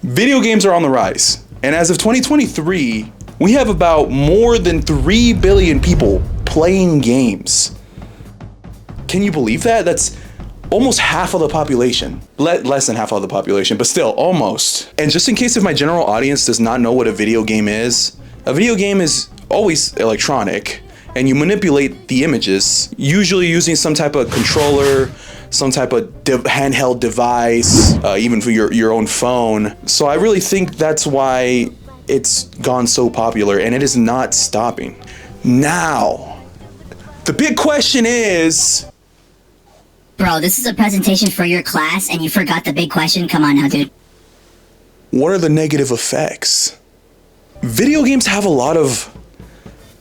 Video games are on the rise, and as of 2023, we have about more than 3 billion people playing games. Can you believe that? That's almost half of the population. Less than half of the population, but still, almost. And just in case if my general audience does not know what a video game is always electronic, and you manipulate the images, usually using some type of controller, some type of handheld device, even for your own phone. So I really think that's why it's gone so popular, and it is not stopping. Now, the big question is... Bro, this is a presentation for your class, and you forgot the big question? Come on now, dude. What are the negative effects? Video games have a lot of...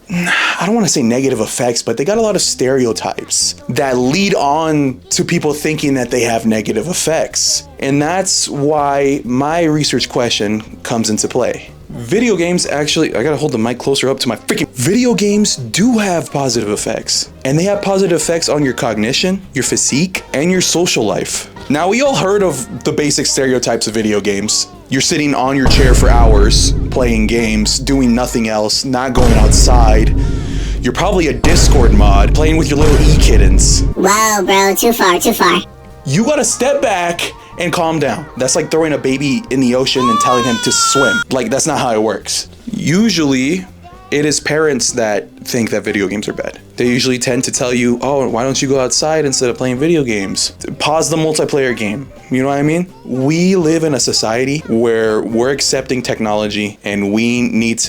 I don't want to say negative effects, but they got a lot of stereotypes that lead on to people thinking that they have negative effects. And that's why my research question comes into play. Video games actually, I gotta hold the mic closer up to my freaking... Video games do have positive effects. And they have positive effects on your cognition, your physique, and your social life. Now, we all heard of the basic stereotypes of video games. You're sitting on your chair for hours, playing games, doing nothing else, not going outside. You're probably a Discord mod, playing with your little e-kittens. Whoa, bro, too far, too far. You gotta step back and calm down. That's like throwing a baby in the ocean and telling him to swim. Like, that's not how it works. Usually, it is parents that think that video games are bad. They usually tend to tell you, oh, why don't you go outside instead of playing video games? Pause the multiplayer game. You know what I mean? We live in a society where we're accepting technology, and we don't need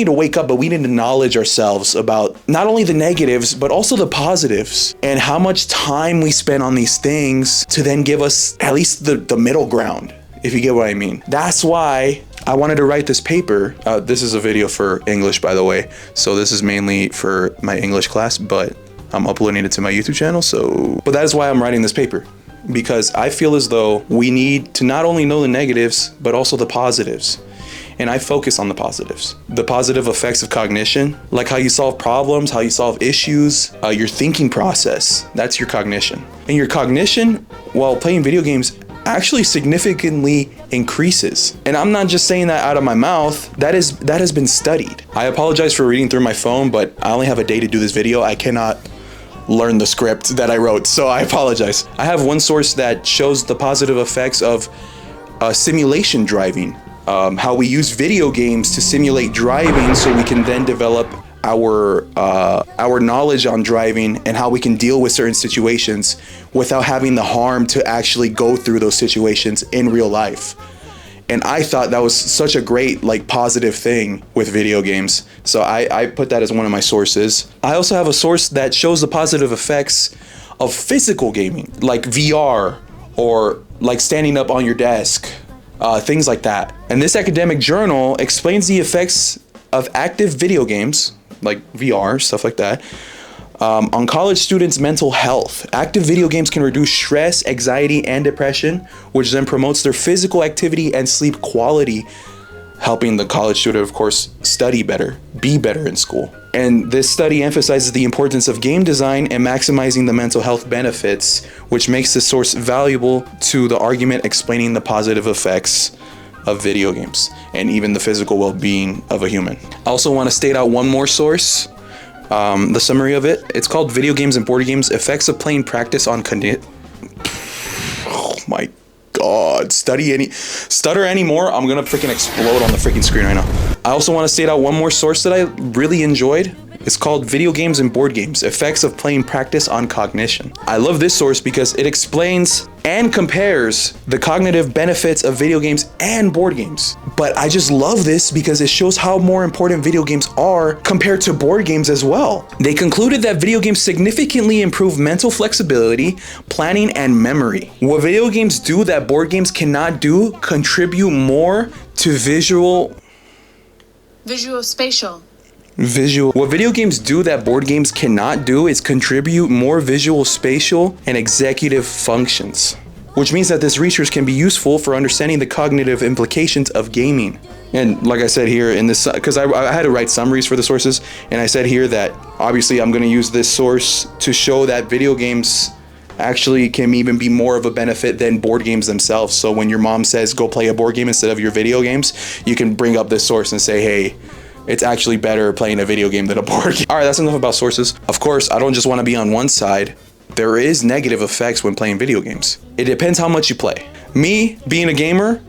to wake up, but we need to knowledge ourselves about not only the negatives, but also the positives, and how much time we spend on these things to then give us at least the middle ground, if you get what I mean. That's why I wanted to write this paper. This is a video for English, by the way. So this is mainly for my English class, but I'm uploading it to my YouTube channel. But that is why I'm writing this paper, because I feel as though we need to not only know the negatives, but also the positives. And I focus on the positives. The positive effects of cognition, like how you solve problems, how you solve issues, your thinking process. That's your cognition. And your cognition while playing video games actually significantly increases. And I'm not just saying that out of my mouth. That has been studied. I apologize for reading through my phone, but I only have a day to do this video. I cannot learn the script that I wrote, so I apologize. I have one source that shows the positive effects of simulation driving. How we use video games to simulate driving so we can then develop our knowledge on driving and how we can deal with certain situations without having the harm to actually go through those situations in real life. And I thought that was such a great, positive thing with video games. So I put that as one of my sources. I also have a source that shows the positive effects of physical gaming, like VR or like standing up on your desk, things like that. And this academic journal explains the effects of active video games, like VR, stuff like that, on college students' mental health. Active video games can reduce stress, anxiety, and depression, which then promotes their physical activity and sleep quality, helping the college student, of course, study better, be better in school. And this study emphasizes the importance of game design and maximizing the mental health benefits, which makes this source valuable to the argument explaining the positive effects of video games and even the physical well-being of a human. I also want to state out one more source, the summary of it. It's called Video Games and Board Games, Effects of Playing Practice on Oh my God, stutter anymore, I'm gonna freaking explode on the freaking screen right now. I also want to state out one more source that I really enjoyed. It's called Video Games and Board Games, Effects of Playing Practice on Cognition. I love this source because it explains and compares the cognitive benefits of video games and board games. But I just love this because it shows how more important video games are compared to board games as well. They concluded that video games significantly improve mental flexibility, planning, and memory. What video games do that board games cannot do contribute more to What video games do that board games cannot do is contribute more visual, spatial, and executive functions, which means that this research can be useful for understanding the cognitive implications of gaming. And like I said here in this, because I had to write summaries for the sources, and I said here that obviously I'm going to use this source to show that video games actually can even be more of a benefit than board games themselves. So when your mom says go play a board game instead of your video games, you can bring up this source and say, hey, it's actually better playing a video game than a board game. All right, that's enough about sources. Of course, I don't just want to be on one side. There is negative effects when playing video games. It depends how much you play. Me, being a gamer,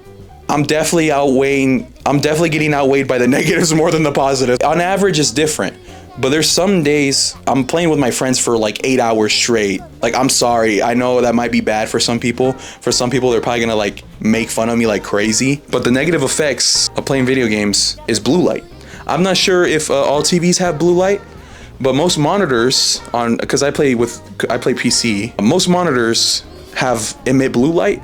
I'm definitely getting outweighed by the negatives more than the positives. On average, it's different. But there's some days I'm playing with my friends for like 8 hours straight. Like, I'm sorry, I know that might be bad for some people. For some people, they're probably gonna like make fun of me like crazy. But the negative effects of playing video games is blue light. I'm not sure if all TVs have blue light, but most monitors because I play PC, most monitors emit blue light,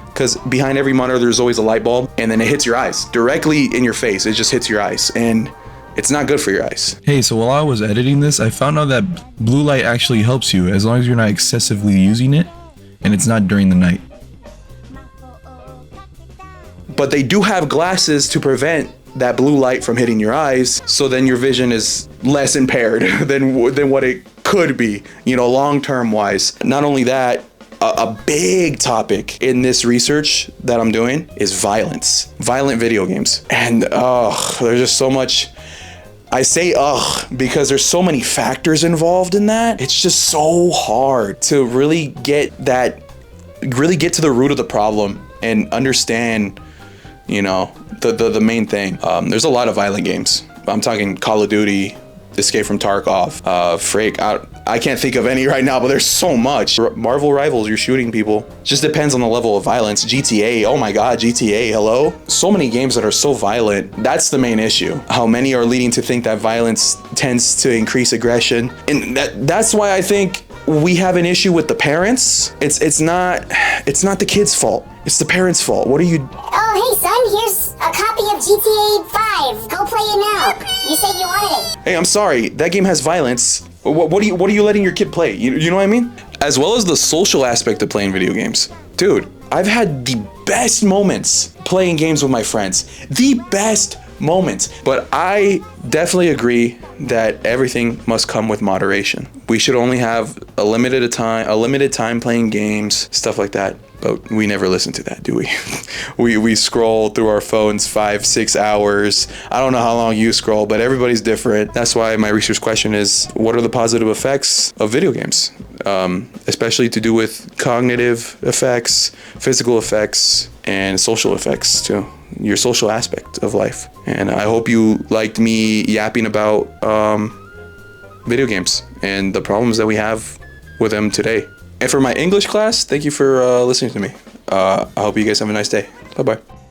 because behind every monitor there's always a light bulb, and then it hits your eyes directly in your face. It just hits your eyes, and it's not good for your eyes. Hey, so while I was editing this, I found out that blue light actually helps you as long as you're not excessively using it and it's not during the night. But they do have glasses to prevent that blue light from hitting your eyes, so then your vision is less impaired than what it could be, long-term wise. Not only that, a big topic in this research that I'm doing is violent video games. And there's just so much. I say because there's so many factors involved in that. It's just so hard to really get to the root of the problem and understand, the main thing. There's a lot of violent games. I'm talking Call of Duty, Escape from Tarkov, I can't think of any right now, but there's so much. Marvel Rivals, you're shooting people. Just depends on the level of violence. GTA, oh my God, GTA, hello? So many games that are so violent. That's the main issue. How many are leading to think that violence tends to increase aggression. And that's why I think we have an issue with the parents. It's not the kid's fault. It's the parents' fault. What are you... Oh, hey son, here's a copy of GTA 5. Go play it now. You said you wanted it. Hey, I'm sorry. That game has violence. What are you letting your kid play? You know what I mean? As well as the social aspect of playing video games. Dude, I've had the best moments playing games with my friends. The best moments. But I definitely agree that everything must come with moderation. We should only have a limited time playing games, stuff like that. But we never listen to that, do we? we scroll through our phones 5-6 hours. I don't know how long you scroll, but everybody's different. That's why my research question is, what are the positive effects of video games? Especially to do with cognitive effects, physical effects, and social effects too. Your social aspect of life. And I hope you liked me yapping about video games and the problems that we have with them today. And for my English class, thank you for listening to me. I hope you guys have a nice day. Bye-bye.